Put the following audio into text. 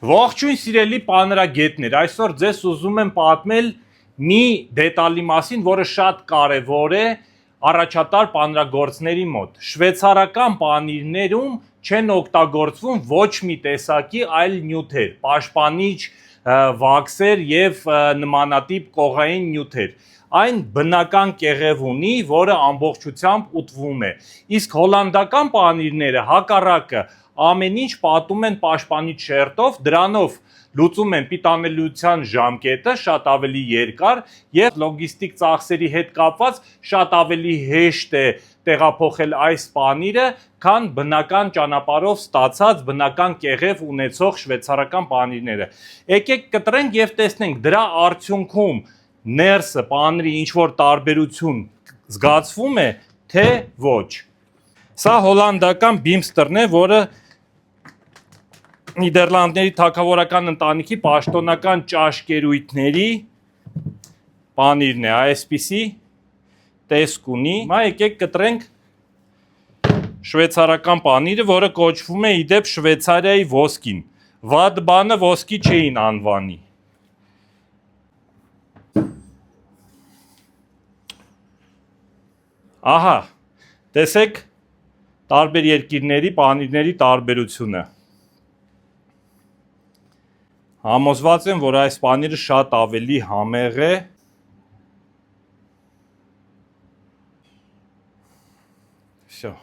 Ողջույն սիրելի պանրագետներ, այսօր ձեզ ուզում եմ պատմել մի դետալի մասին, որը շատ կարևոր է առաջատար պանրագործների մոտ։ Շվեյցարական պանիրներում չեն օգտագործվում ոչ մի տեսակի այլ նյութեր, պաշտպանիչ, վաքսեր եւ նմանատիպ կողային նյութեր։ Այն բնական կեղև ունի, որը ամբողջությամբ ուտվում է։ Իսկ հոլանդական պանիրները հակառակը ամեն ինչ պատում են պաշտպանիչ շերտով, դրանով լուծում են պիտանելիության ժամկետը շատ ավելի երկար եւ լոգիստիկ ծախսերի հետ կապված շատ ավելի հեշտ է տեղափոխել այս պանիրը, քան բնական ճանապարհով ստացած բնական կեղև ունեցող շվեյցարական պանիրները։ Եկեք կտրենք եւ տեսնենք դրա արդյունքում ներսը պանիրի ինչ որ տարբերություն զգացվում է, թե ոչ։ Սա հոլանդական բիմստերն է, որը Նիդերլանդների թագավորական ընտանիքի պաշտոնական ճաշկերույթների պանիրն է, այսպիսի տեսք ունի։ Հիմա եկեք կտրենք շվեյցարական պանիրը, որը կոչվում է իդեպ Շվեյցարիայի ոսկին։ Վատ բանը ոսկի չէին անվանի։ Ահա, տեսեք տարբեր երկիրների պանիրների տարբերությունը։ Համոզված եմ, որ այս պանիրը շատ ավելի համեղ է։ Всё